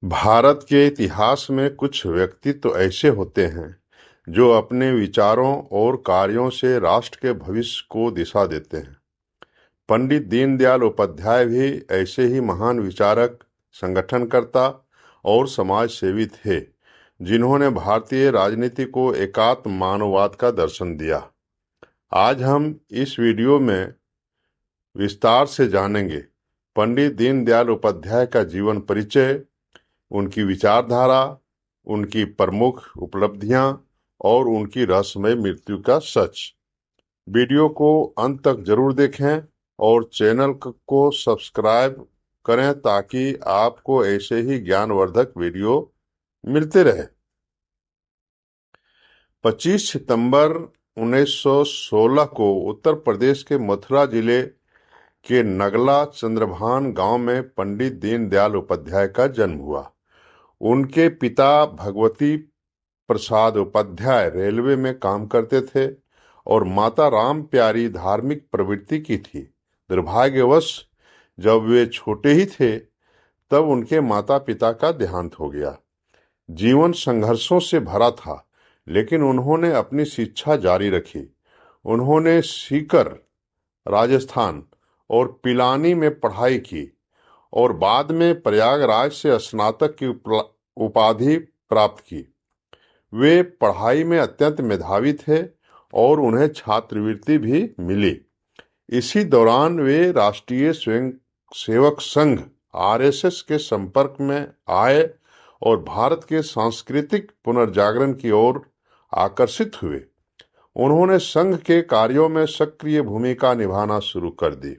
भारत के इतिहास में कुछ व्यक्तित्व ऐसे होते हैं जो अपने विचारों और कार्यों से राष्ट्र के भविष्य को दिशा देते हैं। पंडित दीनदयाल उपाध्याय भी ऐसे ही महान विचारक, संगठनकर्ता और समाज सेवी थे, जिन्होंने भारतीय राजनीति को एकात्म मानववाद का दर्शन दिया। आज हम इस वीडियो में विस्तार से जानेंगे पंडित दीनदयाल उपाध्याय का जीवन परिचय, उनकी विचारधारा, उनकी प्रमुख उपलब्धियां और उनकी रहस्यमय मृत्यु का सच। वीडियो को अंत तक जरूर देखें और चैनल को सब्सक्राइब करें ताकि आपको ऐसे ही ज्ञानवर्धक वीडियो मिलते रहे। 25 सितंबर 1916 को उत्तर प्रदेश के मथुरा जिले के नगला चंद्रभान गांव में पंडित दीनदयाल उपाध्याय का जन्म हुआ। उनके पिता भगवती प्रसाद उपाध्याय रेलवे में काम करते थे और माता राम प्यारी धार्मिक प्रवृत्ति की थी। दुर्भाग्यवश जब वे छोटे ही थे तब उनके माता पिता का देहांत हो गया। जीवन संघर्षों से भरा था, लेकिन उन्होंने अपनी शिक्षा जारी रखी। उन्होंने सीकर, राजस्थान और पिलानी में पढ़ाई की और बाद में प्रयागराज से स्नातक की उपाधि प्राप्त की। वे पढ़ाई में अत्यंत मेधावी थे और उन्हें छात्रवृत्ति भी मिली। इसी दौरान वे राष्ट्रीय स्वयंसेवक संघ आरएसएस के संपर्क में आए और भारत के सांस्कृतिक पुनर्जागरण की ओर आकर्षित हुए। उन्होंने संघ के कार्यों में सक्रिय भूमिका निभाना शुरू कर दी।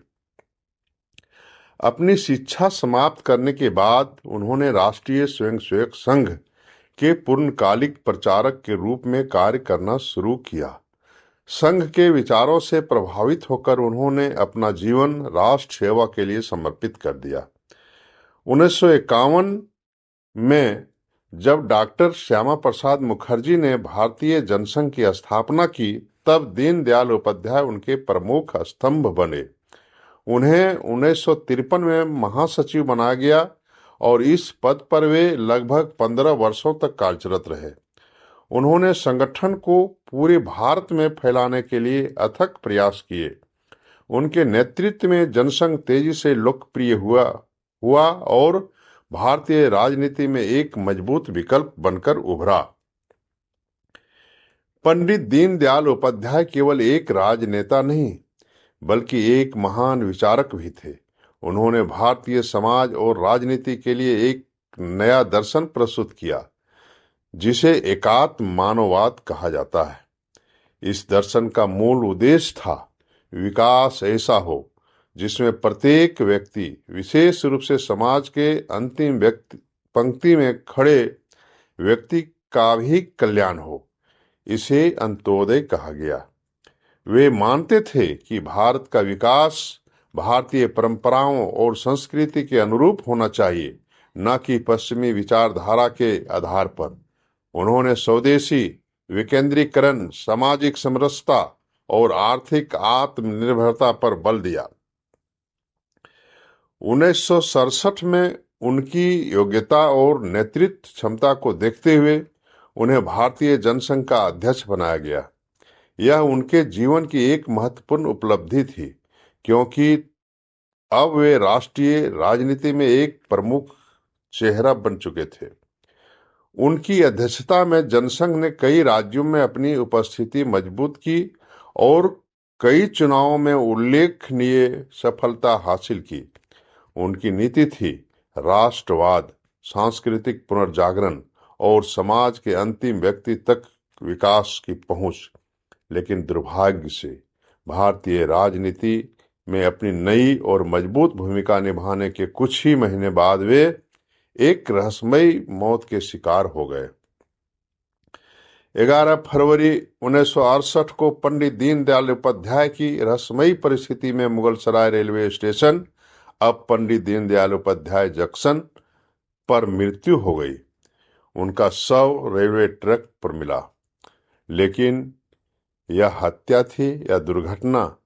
अपनी शिक्षा समाप्त करने के बाद उन्होंने राष्ट्रीय स्वयंसेवक संघ के पूर्णकालिक प्रचारक के रूप में कार्य करना शुरू किया। संघ के विचारों से प्रभावित होकर उन्होंने अपना जीवन राष्ट्र सेवा के लिए समर्पित कर दिया। 1951 में जब डॉक्टर श्यामा प्रसाद मुखर्जी ने भारतीय जनसंघ की स्थापना की, तब दीनदयाल उपाध्याय उनके प्रमुख स्तंभ बने। उन्हें 1953 में महासचिव बनाया गया और इस पद पर वे लगभग 15 वर्षों तक कार्यरत रहे। उन्होंने संगठन को पूरे भारत में फैलाने के लिए अथक प्रयास किए। उनके नेतृत्व में जनसंघ तेजी से लोकप्रिय हुआ और भारतीय राजनीति में एक मजबूत विकल्प बनकर उभरा। पंडित दीनदयाल उपाध्याय केवल एक राजनेता नहीं, बल्कि एक महान विचारक भी थे। उन्होंने भारतीय समाज और राजनीति के लिए एक नया दर्शन प्रस्तुत किया, जिसे एकात्म मानववाद कहा जाता है। इस दर्शन का मूल उद्देश्य था विकास ऐसा हो जिसमें प्रत्येक व्यक्ति, विशेष रूप से समाज के अंतिम पंक्ति में खड़े व्यक्ति का भी कल्याण हो। इसे अंत्योदय कहा गया। वे मानते थे कि भारत का विकास भारतीय परंपराओं और संस्कृति के अनुरूप होना चाहिए, न कि पश्चिमी विचारधारा के आधार पर। उन्होंने स्वदेशी विकेंद्रीकरण, सामाजिक समरसता और आर्थिक आत्मनिर्भरता पर बल दिया। 1967 में उनकी योग्यता और नेतृत्व क्षमता को देखते हुए उन्हें भारतीय जनसंघ का अध्यक्ष बनाया गया। यह उनके जीवन की एक महत्वपूर्ण उपलब्धि थी, क्योंकि अब वे राष्ट्रीय राजनीति में एक प्रमुख चेहरा बन चुके थे। उनकी अध्यक्षता में जनसंघ ने कई राज्यों में अपनी उपस्थिति मजबूत की और कई चुनावों में उल्लेखनीय सफलता हासिल की। उनकी नीति थी राष्ट्रवाद, सांस्कृतिक पुनर्जागरण और समाज के अंतिम व्यक्ति तक विकास की पहुंच। लेकिन दुर्भाग्य से भारतीय राजनीति में अपनी नई और मजबूत भूमिका निभाने के कुछ ही महीने बाद वे एक रहस्यमयी मौत के शिकार हो गए। 11 फरवरी 1968 को पंडित दीनदयाल उपाध्याय की रहस्यमयी परिस्थिति में मुगलसराय रेलवे स्टेशन, अब पंडित दीनदयाल उपाध्याय जंक्शन पर मृत्यु हो गई। उनका शव रेलवे ट्रैक पर मिला। लेकिन यह हत्या थी या दुर्घटना,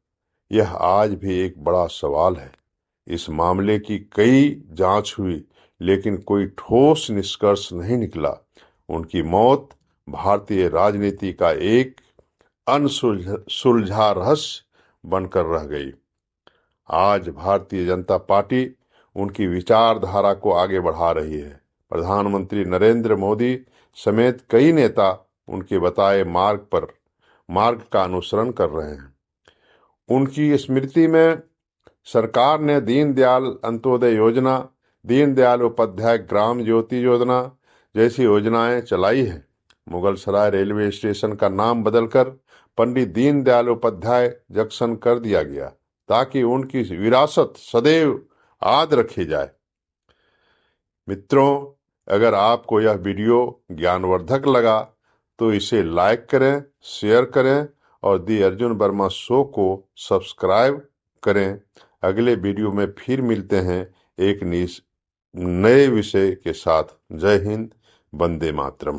यह आज भी एक बड़ा सवाल है। इस मामले की कई जांच हुई, लेकिन कोई ठोस निष्कर्ष नहीं निकला। उनकी मौत भारतीय राजनीति का एक अनसुलझा रहस्य बनकर रह गई। आज भारतीय जनता पार्टी उनकी विचारधारा को आगे बढ़ा रही है। प्रधानमंत्री नरेंद्र मोदी समेत कई नेता उनके बताए मार्ग का अनुसरण कर रहे हैं। उनकी स्मृति में सरकार ने दीनदयाल अंत्योदय योजना, दीनदयाल उपाध्याय ग्राम ज्योति योजना जैसी योजनाएं चलाई है। मुगलसराय रेलवे स्टेशन का नाम बदलकर पंडित दीनदयाल उपाध्याय जंक्शन कर दिया गया, ताकि उनकी विरासत सदैव याद रखी जाए। मित्रों, अगर आपको यह वीडियो ज्ञानवर्धक लगा तो इसे लाइक करें, शेयर करें और दी अर्जुन वर्मा शो को सब्सक्राइब करें। अगले वीडियो में फिर मिलते हैं एक नए विषय के साथ। जय हिंद, वंदे मातरम।